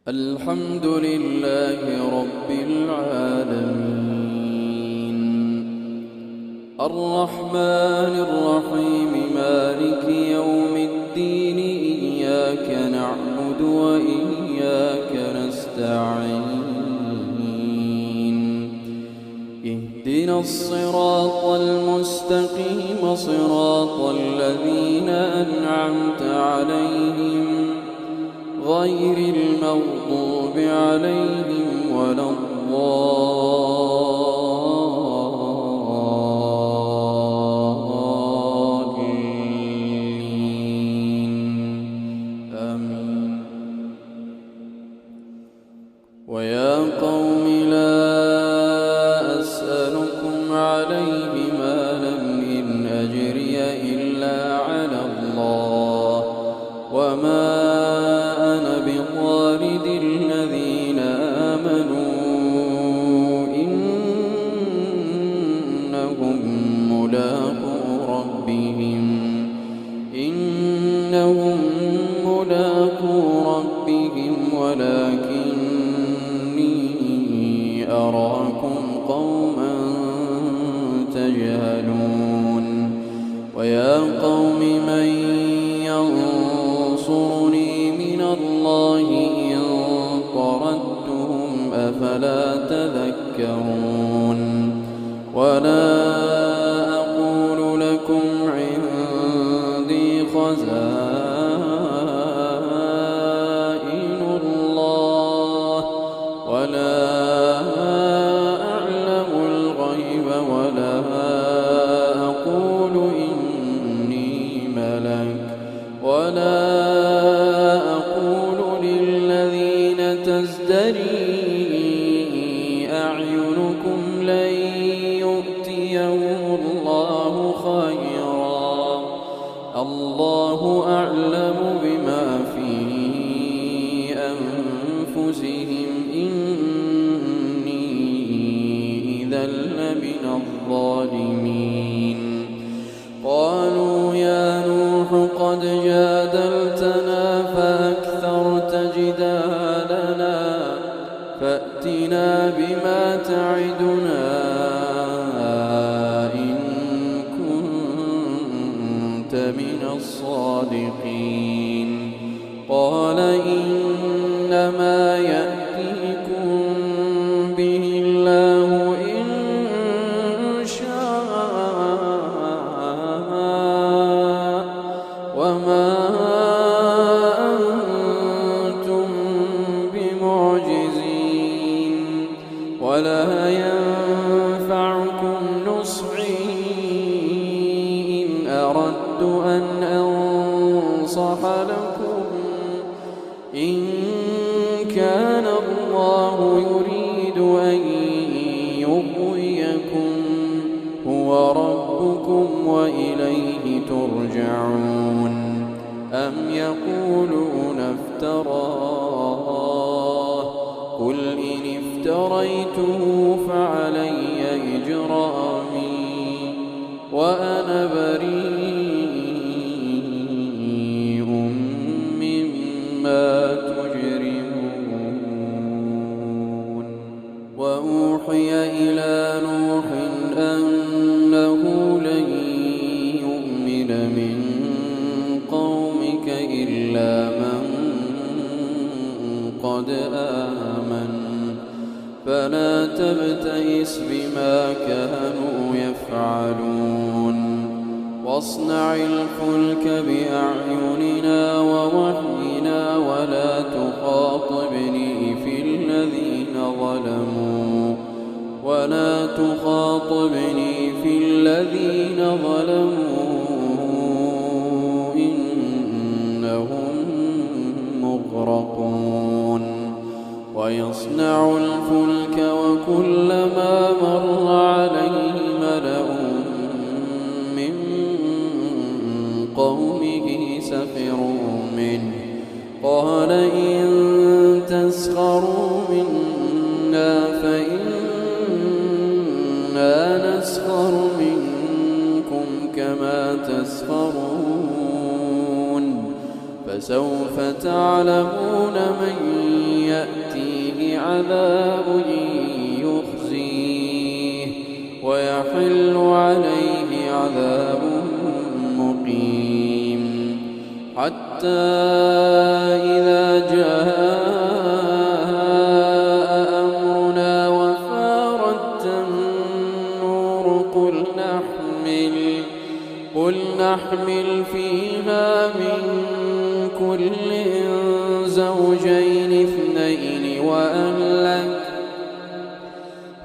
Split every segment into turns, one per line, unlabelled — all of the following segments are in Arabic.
الحمد لله رب العالمين الرحمن الرحيم مالك يوم الدين إياك نعبد وإياك نستعين اهدنا الصراط المستقيم صراط الذين أنعمت عليهم غير المغضوب عليهم ولا الضالين آمين. ويا قوم لا أسألكم عليه مالا إن أجري إلا على الله وما بطارد الذين آمنوا إنهم ملاقو ربهم ولكني أراكم قوما تجهلون. ويا قوم من ينصرني من الله إن طردتهم أفلا تذكرون. ولا أقول لكم عندي خزائن الله ولا أعلم الغيب ولا أقول إني ملك ولا أقول للذين تزدري أعينكم لن يؤتيهم الله خيرا الله أعلم بما في أنفسهم إني إذا لمن الظالمين. قالوا يا نوح قد جادلتنا فأكثرت جدالنا فأتنا بما تعدنا إن كنت من الصادقين. قال إنما يأتيكم به الله إن شاء وما أنتم بمعجزين ولا ينفعكم نصحي إن أردت أن أنصح لكم إن كان الله يريد أن يغويكم هو ربكم وإليه ترجعون. أم يقولون افتراه قل إن افتريته فعلي إجرامي وأنا بريء مما تجرمون. وأوحي إلى نوح أنه لن يؤمن من قومك إلا من قد آمن فلا تبتئس بما كانوا يفعلون. واصنع الفلك بأعيننا ووحينا ولا تخاطبني في الذين ظلموا إنهم مغرقون. ويصنع الفلك وكلما مر عليه ملأ من قومه سخروا منه قال إن تسخروا منا فإنا نسخر منكم كما تسخرون فسوف تعلمون من يأتيه عذاب يخزيه ويحل عليه عذاب مقيم حتى إذا جاء أمرنا وفارت النور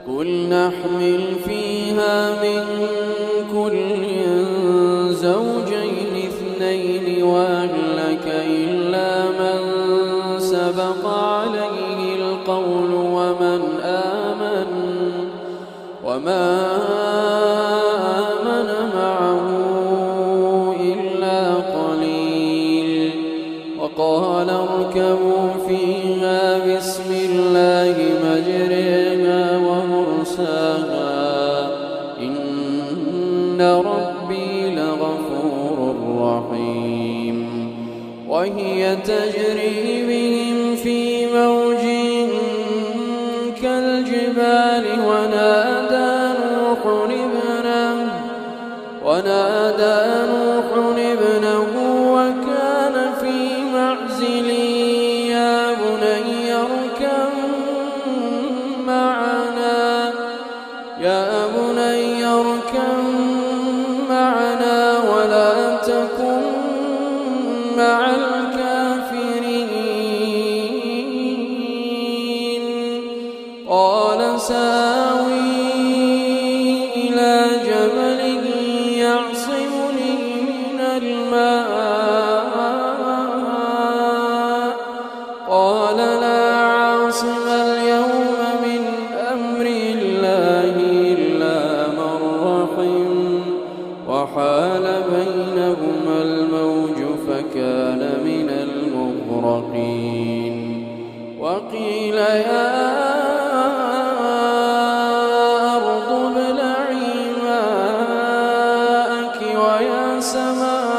قل نحمل فيها من كل زوجين اثنين وأهلك إلا من سبق عليه القول وما آمن معه إلا قليل وقال اركبوا فيها بسم الله مجريها ومرساها إن ربي لغفور رحيم وهي تجري بهم في موج كالجبال ونادى نوح ابنه وكان في معزل يا بني اركب معنا ولا تكن مع الكافرين قال ساوي إلى جبل يعصمني من الماء قال لا عاصم اليوم من أمر الله إلا من رحم وحال بينهما الموج فكان من المغرقين وقيل يا أرض ابلعي ماءك ويا سماء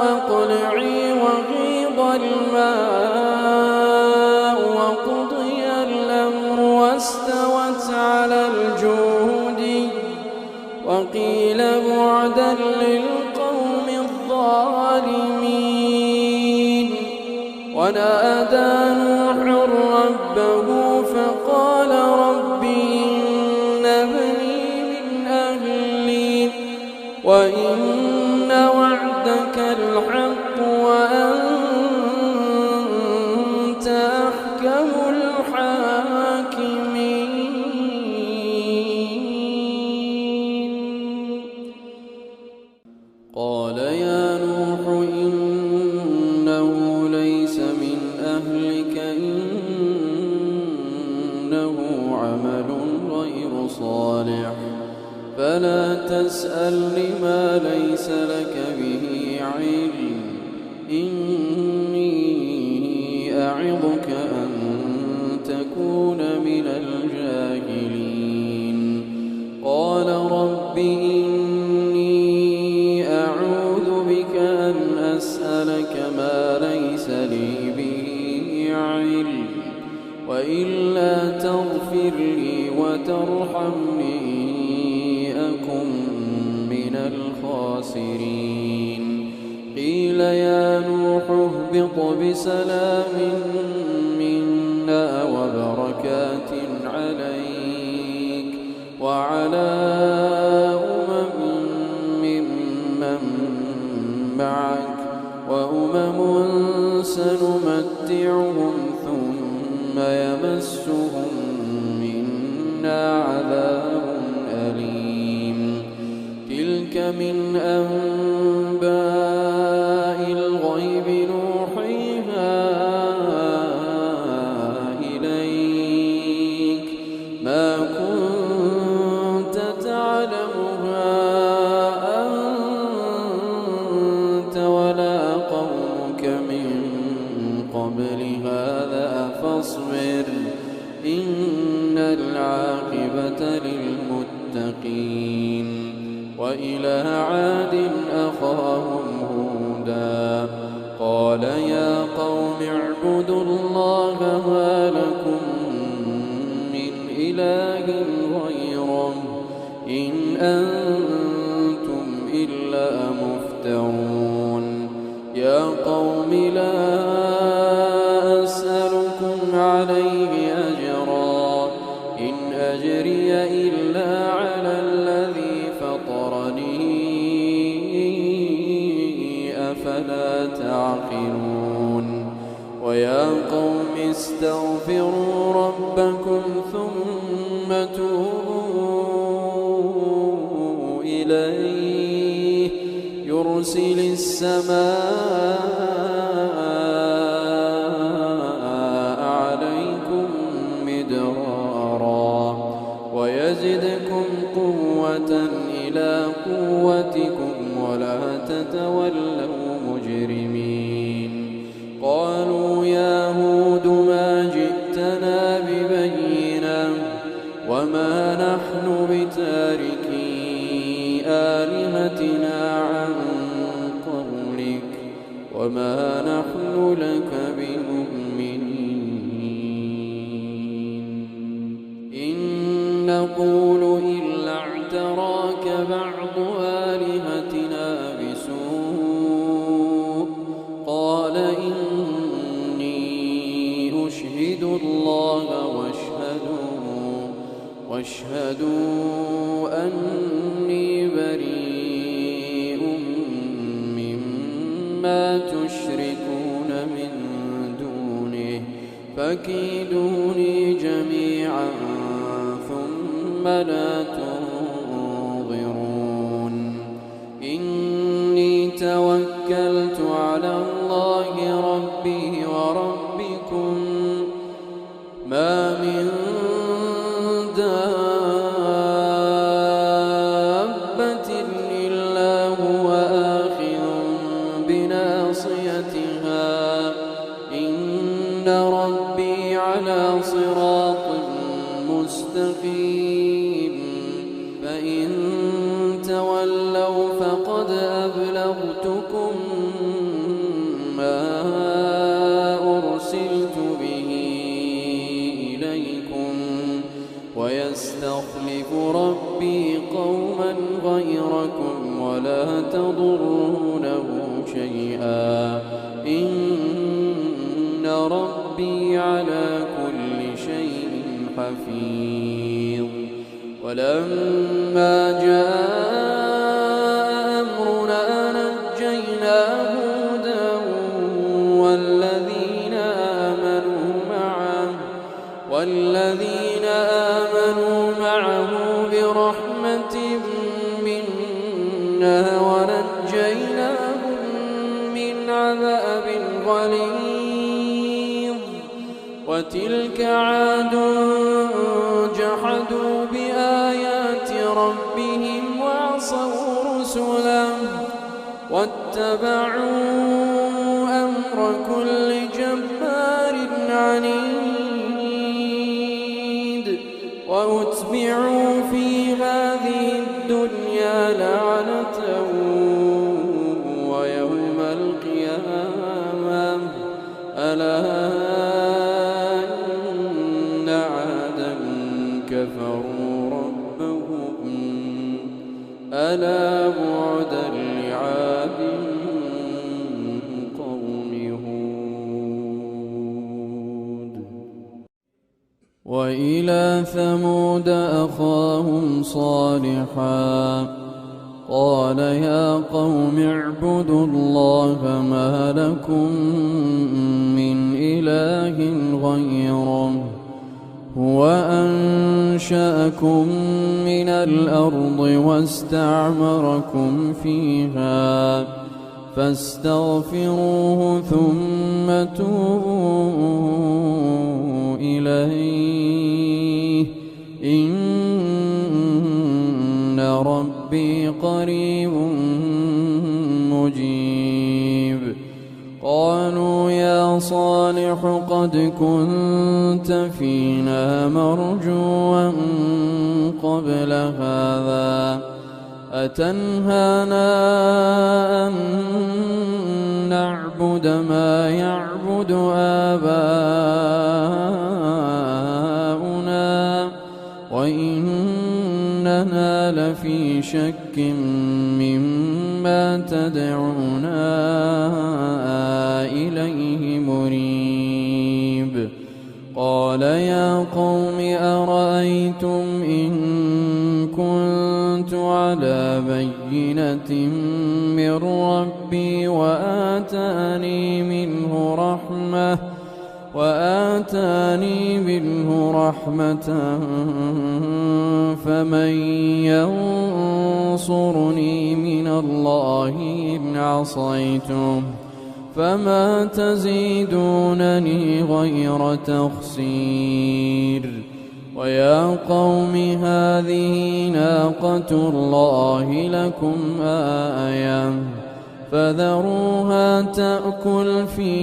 أقلعي وغيض الماء وقضي الأمر واستوت على الجود وقيل بعدا للقوم الظالمين ونادى نوح ربه فقال رب إن ابني من أهلي وإن وعدك الحق وأنت أحكم الحاكمين قال يا نوح إنه ليس من أهلك إنه عمل غير صالح فلا تسألني ما ليس لك به علم إني أعظك أن تكون من الجاهلين قال رب إني أعوذ بك أن أسألك ما ليس لي به علم وإلا تغفر لي وترحمني أكن من الخاسرين قيل يا نوح اهبط بسلام منا وبركات عليك وعلى أمم ممن معك وأمم سنمتعهم ثم يمسهم منا عذاب أليم تلك من أنباء الغيب نوحيها إليك ما كنت تعلمها أنت ولا قومك من قبل هذا فاصبر إن العاقبة للمتقين المتقين وإلى عاد أخاهم هودا قال يا قوم اعبدوا الله ما لكم من إله غيره إن أنتم إلا مفترون يا قوم لا أسألكم عليه أجرا إن أجري إلا على الذي فطرني أفلا تعقلون ويا قوم استغفروا ربكم ثم توبوا إليه يرسل السماء عليكم مدرارا ويزدكم قوة إلى قوتكم ولا تتولوا مجرمين قالوا يا هود ما جئتنا ببينة وما نحن بتاركي آلهتنا عن قولك وما نحن لك بمؤمنين إن نقول إلا اعتراك بعض آلهتنا بسوء قال إني أشهد الله واشهدوا أني بريء مما تشركون من دونه فكيدوني جميعا ثم لا تنظرون إني توكلت على الله ربي وربكم ما من دابة إلا هو آخذ بناصيتها إن ربي على صراط مستقيم فإن تولوا فقد أبلغتكم ما أرسلت به إليكم ويستخلف ربي قوما غيركم ولا تضرونه شيئا إن ربي على كل شيء حفيظ ولما جاء أمرنا نجينا هودا والذين آمنوا معه برحمة منا ونجيناهم من عذاب غليظ وتلك عاد جحدوا بآيات ربهم وعصوا رسله واتبعوا أمر كل جبار عنيد وأتبعوا في هذه الدنيا لعنة ويوم القيامة ألا إن عادا كفروا ربهم ألا بعدا لعاد قوم هود وإلى ثمود أخاهم صالحا قال يا قوم اعبدوا الله ما لكم من إله غيره هو أنشأكم من الأرض واستعمركم فيها فاستغفروه ثم توبوا إليه إن ربي قريب مجيب قالوا يا صالح قد كنت كنت فينا مرجوا قبل هذا أتنهانا أن نعبد ما يعبد آباؤنا وإننا لفي شك مما تدعونا إليه مريب. قال يا قوم أرأيتم إن كنت على بينة من ربي وآتاني منه رحمة فمن ينصرني من الله إن عصيته فما تزيدونني غير تخسير. ويا قوم هذه ناقة الله لكم آية فذروها تأكل في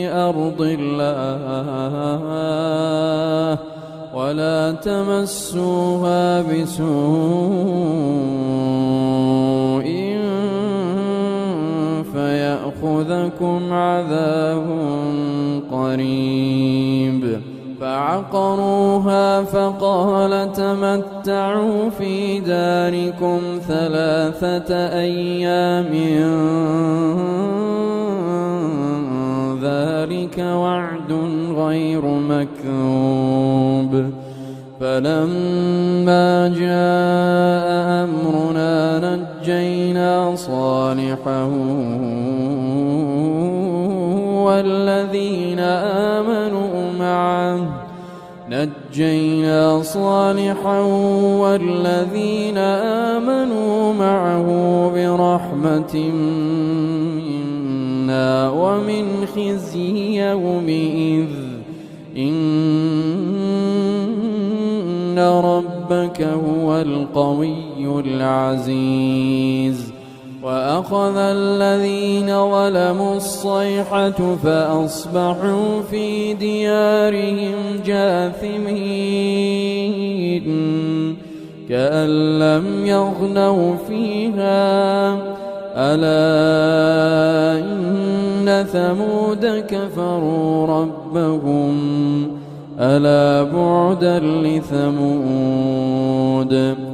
أرض الله ولا تمسوها بسوء فيأخذكم عذاب قريب. فعقروها فقال تمتعوا في داركم 3 أيام ذلك وعد غير مكذوب. فلما جاء أمرنا نجينا صالحا والذين آمنوا معه برحمة منا ومن خزي يومئذ إن ربك هو القوي العزيز. وأخذ الذين ظلموا الصيحة فأصبحوا في ديارهم جاثمين كأن لم يغنوا فيها ألا إن ثمود كفروا ربهم ألا بعدا لثمود.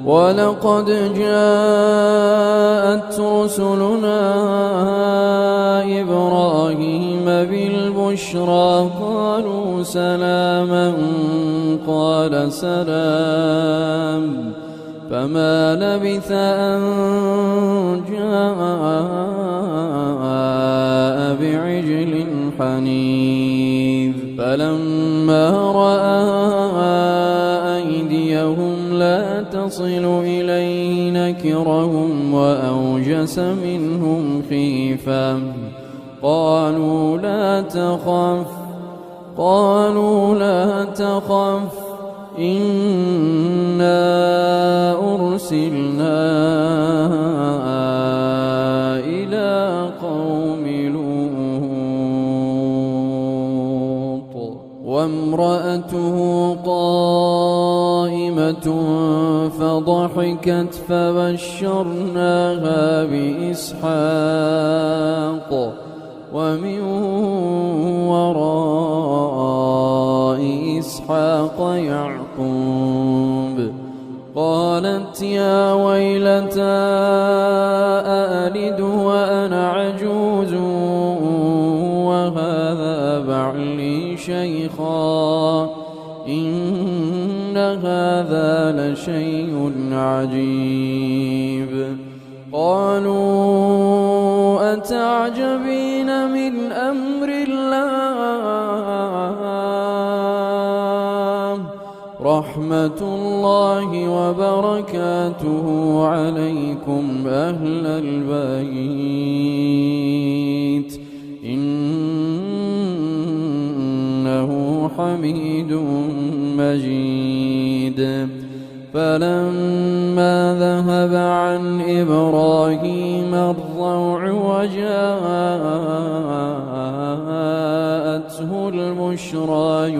ولقد جاءت رسلنا إبراهيم بالبشرى قالوا سلاما قال سلام فما لبث أن جاء بعجل حنيذ. فلما رأى أيديهم لا تصل إليه نكرهم وأوجس منهم خيفة قالوا لا تخف إنا أرسلنا إلى قوم لوط وامرأته قائمة فضحكت فبشرناها بإسحاق ومن وراء إسحاق يعقوب. قالت يا ويلتى أألد وأنا عجوز وهذا بعلي شيخا إن هذا لشيء عجيب. قالوا أتعجبين من أمر الله رحمة الله وبركاته عليكم أهل البيت إنه حميد مجيد. فلما ذهب عن إبراهيم الروع وجاءته البشرى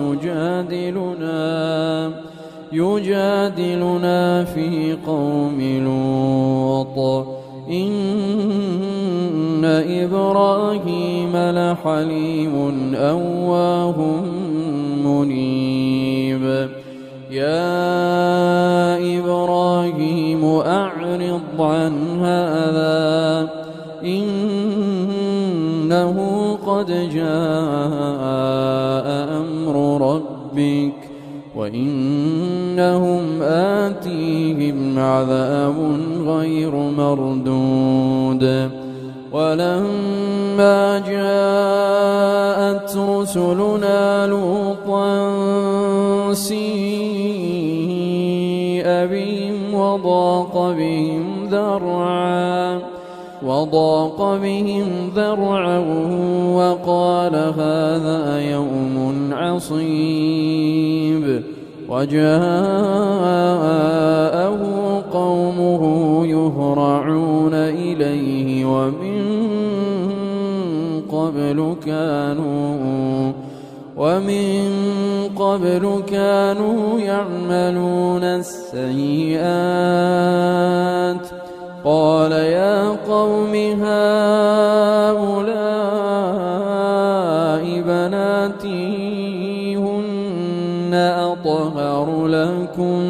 يجادلنا في قوم لوط إن إبراهيم لحليم أواه منيب يا إبراهيم أعرض عن هذا إنه قد جاء أمر ربك وإنهم آتيهم عذاب غير مردود ولما جاءت رسلنا لوطا سيء بهم وضاق بهم ذرعا وقال هذا يوم عصيب وجاءه قومه يهرعون إليه ومن قبل كانوا يعملون السيئات قال يا قوم هؤلاء بناتي هن أطهر لكم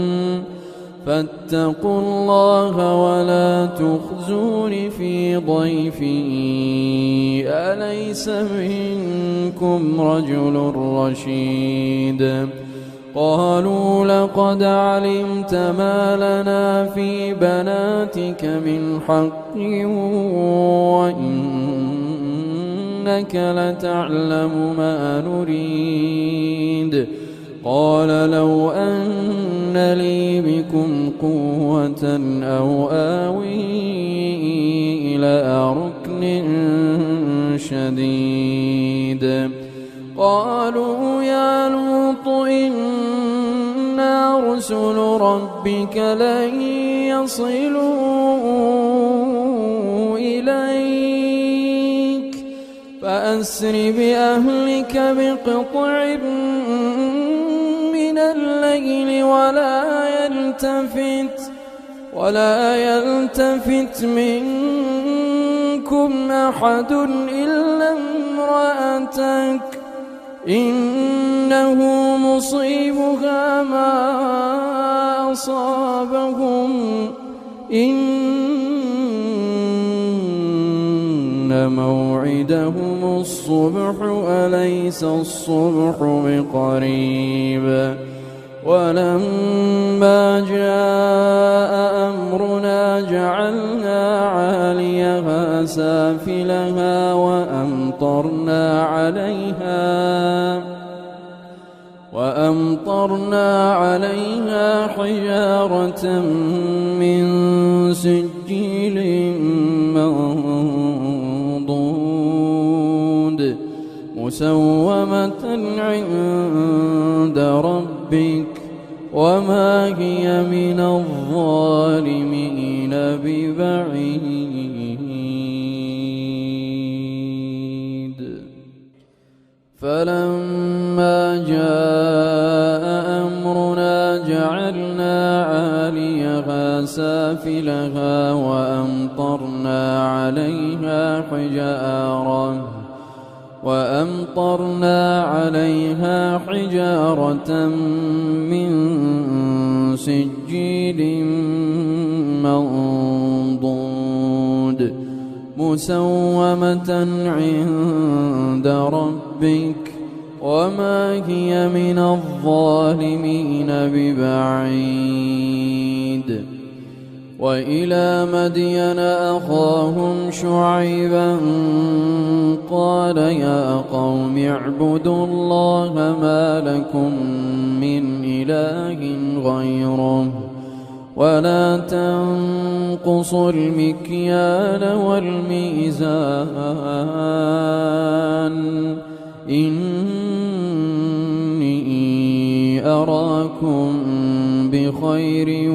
فاتقوا الله ولا تخزون في ضيفي أليس منكم رجل رشيد قالوا لقد علمت ما لنا في بناتك من حق وإنك لتعلم ما نريد قال لو أن لي بكم قوة أو آوي إلى ركن شديد قالوا يا لوط إنا رسل ربك لن يصلوا إليك فأسر بأهلك بقطع من الليل ولا يلتفت منكم أحد إلا امرأتك إنه مصيبها ما أصابهم إن موعدهم الصبح أليس الصبح بقريب ولما جاء أمرنا جعلنا عاليها سافلها وأمطرنا عليها حجارة من سجيل منضود مسومة عند ربك وما هي من الظالمين ببعيد فلما جاء أمرنا جعلنا عاليها سافلها وأمطرنا عليها حجارة من سجيل منضود مسومة عند ربك وما هي من الظالمين ببعيد وإلى مدين أخاهم شعيبا قال يا قوم اعبدوا الله ما لكم من إله غيره ولا تنقصوا المكيال والميزان إني أراكم بخير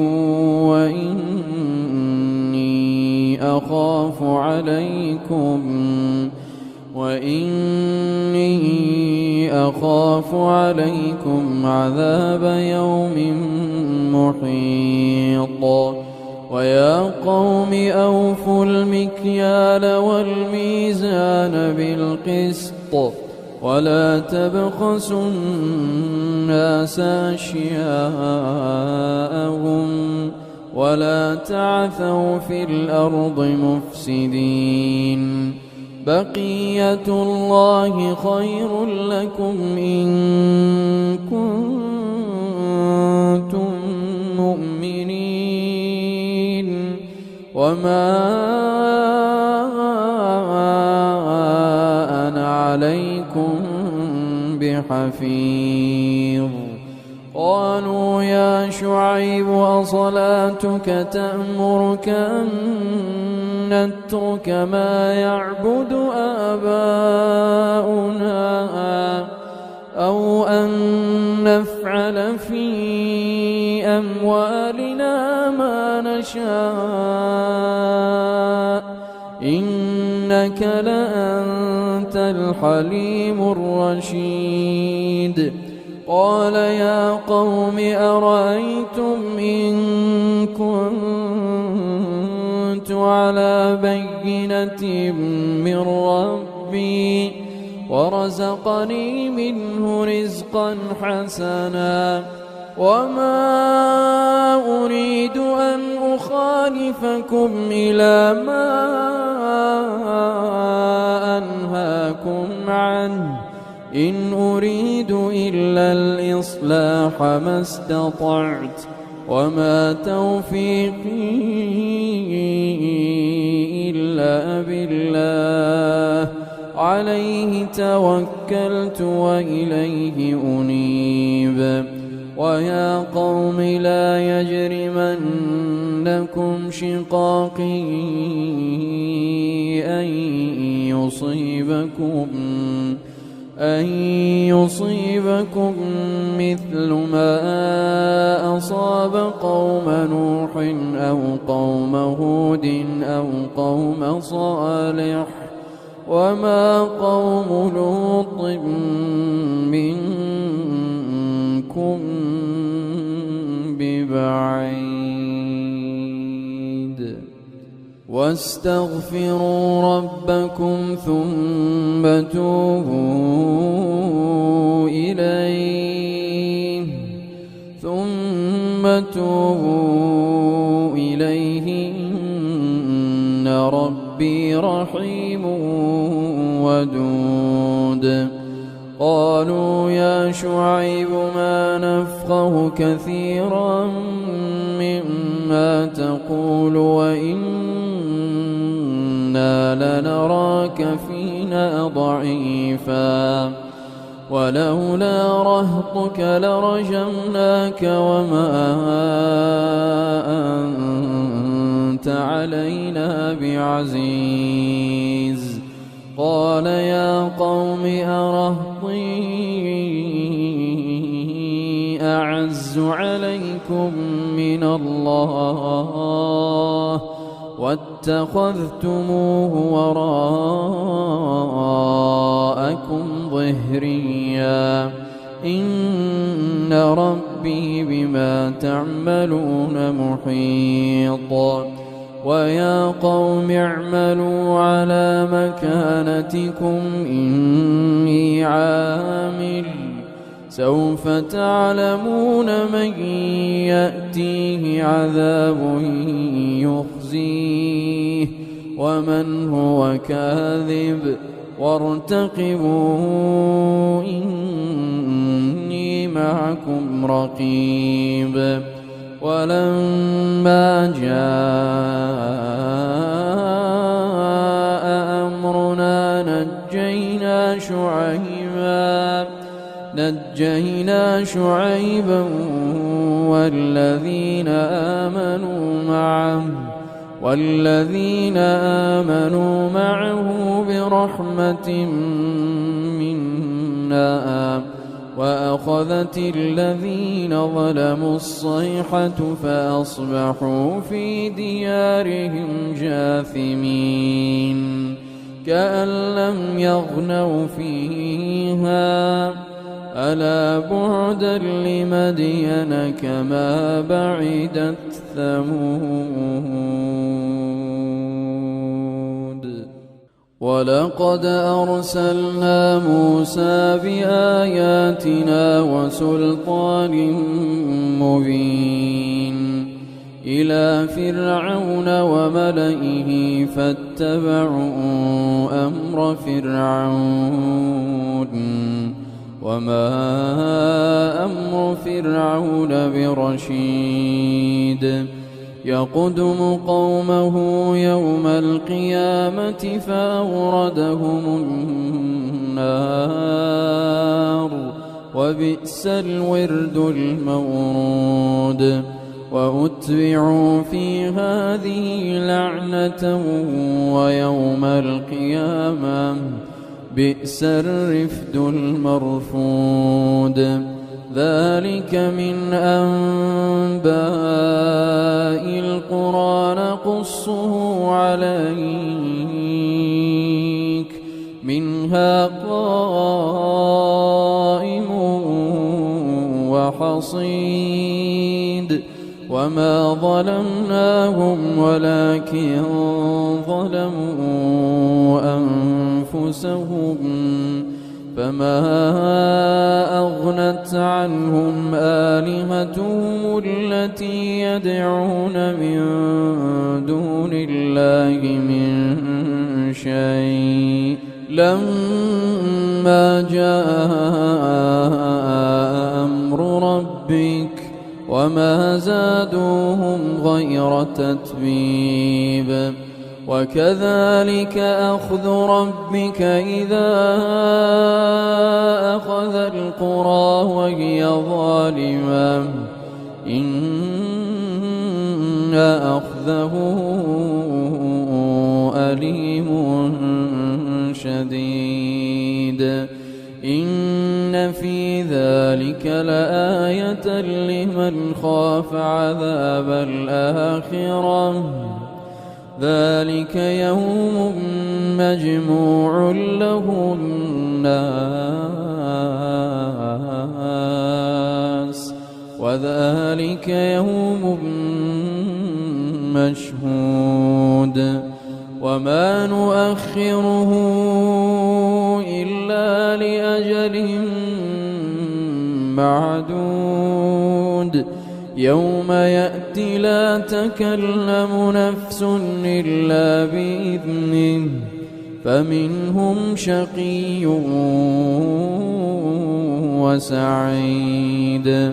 وإني أخاف عليكم عذاب يوم محيط ويا قوم أوفوا المكيال والميزان بالقسط ولا تبخسوا الناس أشياءهم ولا تعثوا في الأرض مفسدين بقية الله خير لكم إن كنتم مؤمنين وما أنا عليكم بحفيظ قالوا يا شعيب أصلاتك تأمرك أن نترك ما يعبد آباؤنا أو أن نفعل في أموالنا ما نشاء إنك لأنت الحليم الرشيد قال يا قوم أرأيتم إن كنت على بينة من ربي ورزقني منه رزقا حسنا وما أريد أن أخالفكم إلى ما أنهاكم عنه إن أريد إلا الإصلاح ما استطعت وما توفيقي إلا بالله عليه توكلت وإليه أنيب ويا قوم لا يجرمنكم شقاقي أن يصيبكم مثل ما أصاب قوم نوح أو قوم هود أو قوم صالح وما قوم لوط منكم ببعيد واستغفروا ربكم ثم توبوا إليه إن ربي رحيم ودود قالوا يا شعيب ما نفقه كثيرا مما تقول وإنا لنراك فينا ضعيفا ولولا رهطك لرجمناك وما أنت علينا بعزيز قال يا قوم أرهطي أعز عليكم من الله واتخذتموه وراءكم ظهريا إن ربي بما تعملون محيط ويا قوم اعملوا على مكانتكم إني عامل سوف تعلمون من يأتيه عذاب يخزيه ومن هو كاذب وارتقبوا إني معكم رقيب ولما جاء أمرنا نجينا شعيبا والذين آمنوا معه برحمة منا وأخذت الذين ظلموا الصيحة فأصبحوا في ديارهم جاثمين كأن لم يغنوا فيها ألا بعدا لمدين كما بعدت ثمود ولقد أرسلنا موسى بآياتنا وسلطان مبين إلى فرعون وملئه فاتبعوا أمر فرعون وما أمر فرعون برشيد يقدم قومه يوم القيامة فأوردهم النار وبئس الورد المورود وأتبعوا في هذه لعنة ويوم القيامة بئس الرفد المرفود ذلك من أنباء القرى نقصه عليك منها قائم وحصيد وما ظلمناهم ولكن ظلموا أنفسهم فما أغنت عنهم آلهتهم التي يدعون من دون الله من شيء لما جاء أمر ربك وما زادوهم غير تتبيب وكذلك أخذ ربك إذا أخذ القرى وهي ظالمة إن أخذه أليم شديد إن في ذلك لآية لمن خاف عذاب الآخرة ذلك يوم مجموع له الناس وذلك يوم مشهود وما نؤخره إلا لأجل معدود يوم يأتي لا تكلم نفس إلا بإذنه فمنهم شقي وسعيد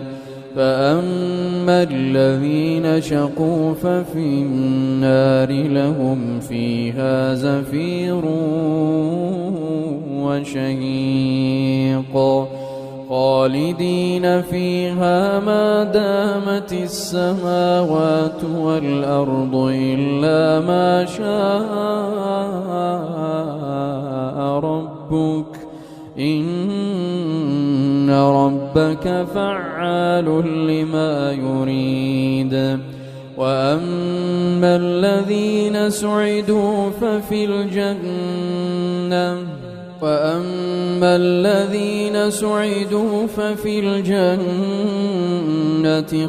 فأما الذين شقوا ففي النار لهم فيها زفير وشهيق خالدين فيها ما دامت السماوات والأرض إلا ما شاء ربك إن ربك فعال لما يريد وأما الذين سعدوا ففي الجنة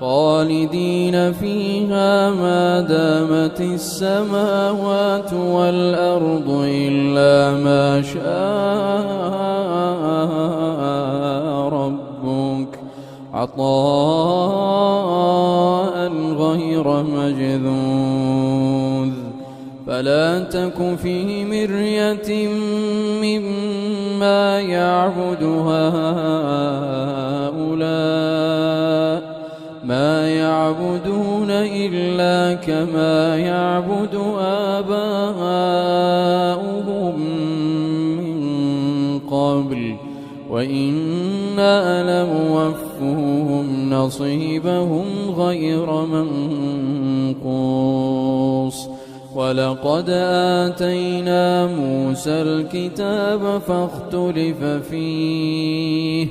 خالدين فيها ما دامت السماوات والأرض إلا ما شاء ربك عطاء غير مجذوذ فلا تك في مرية مما يعبد هؤلاء ما يعبدون إلا كما يعبد آباؤهم من قبل وإنا لموفوهم نصيبهم غير منقوص ولقد آتينا موسى الكتاب فاختلف فيه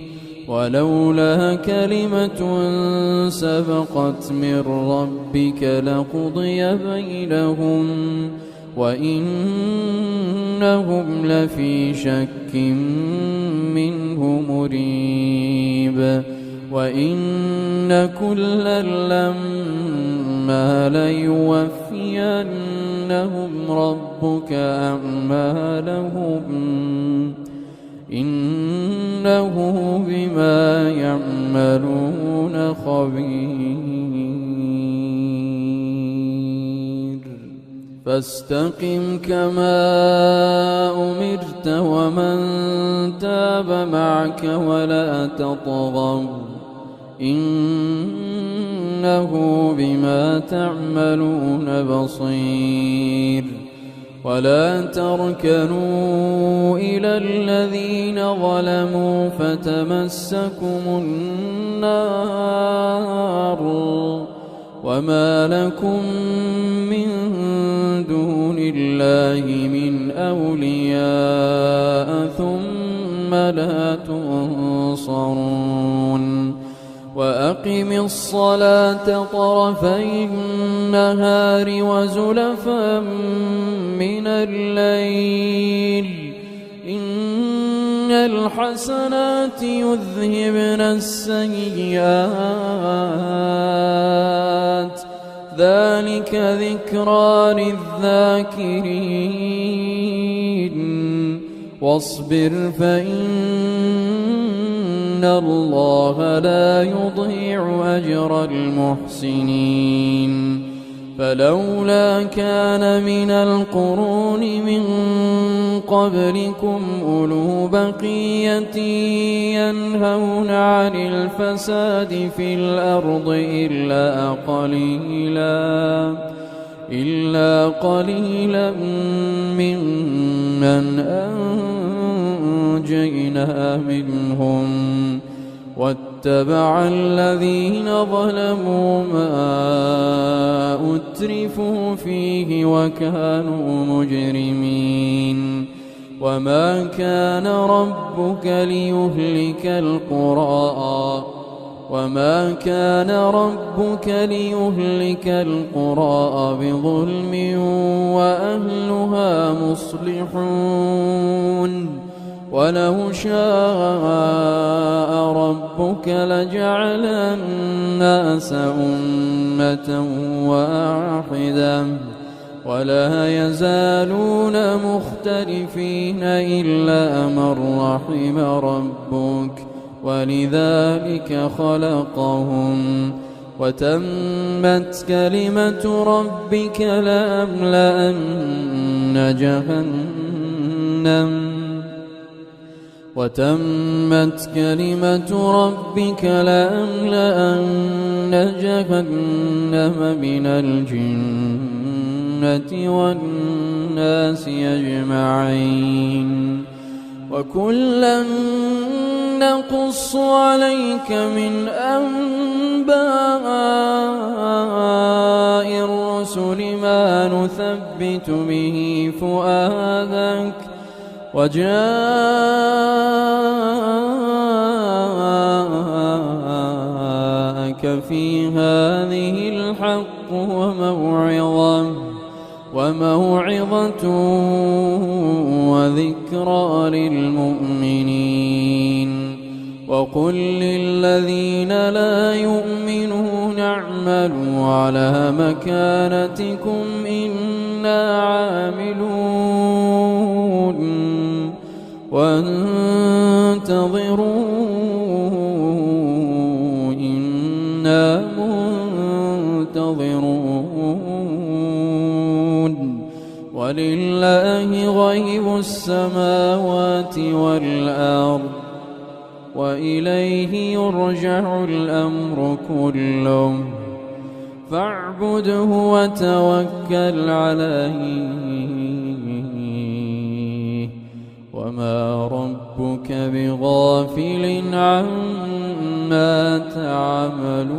ولولا كلمة سبقت من ربك لقضي بينهم وإنهم لفي شك منه مريب وإن كلا لما ليوفينهم ربك أعمالهم إنه بما يعملون خبير فاستقم كما أمرت ومن تاب معك ولا تطغوا إنه بما تعملون بصير ولا تركنوا إلى الذين ظلموا فتمسكم النار وما لكم من دون الله من أولياء ثم لا تنصرون وأقم الصلاة طرفي النهار وزلفا من الليل إن الحسنات يذهبن السيئات ذلك ذكرى للذاكرين واصبر فإن الله لا يضيع أجر المحسنين فلولا كان من القرون من قبلكم أولو بقية ينهون عن الفساد في الأرض إلا قليلا ممن أنجينا منهم واتبع الذين ظلموا ما أترفوا فيه وكانوا مجرمين وما كان ربك ليهلك القرى بظلم وأهلها مصلحون ولو شاء ربك لجعل الناس أمة واحدة ولا يزالون مختلفين إلا من رحم ربك ولذلك خلقهم وتمت كلمة ربك لأملأن جهنم من الجنة والناس أجمعين وكلا نقص عليك من أنباء الرسل ما نثبت به فؤادك وجاءك في هذه الحق وموعظة وذكرى للمؤمنين وقل للذين لا يؤمنون اعملوا على مكانتكم إنا عاملون وانتظروا إنا منتظرون ولله غيب السماوات والأرض وإليه يرجع الأمر كله فاعبده وتوكل عليه وما ربك بغافل عما تعملون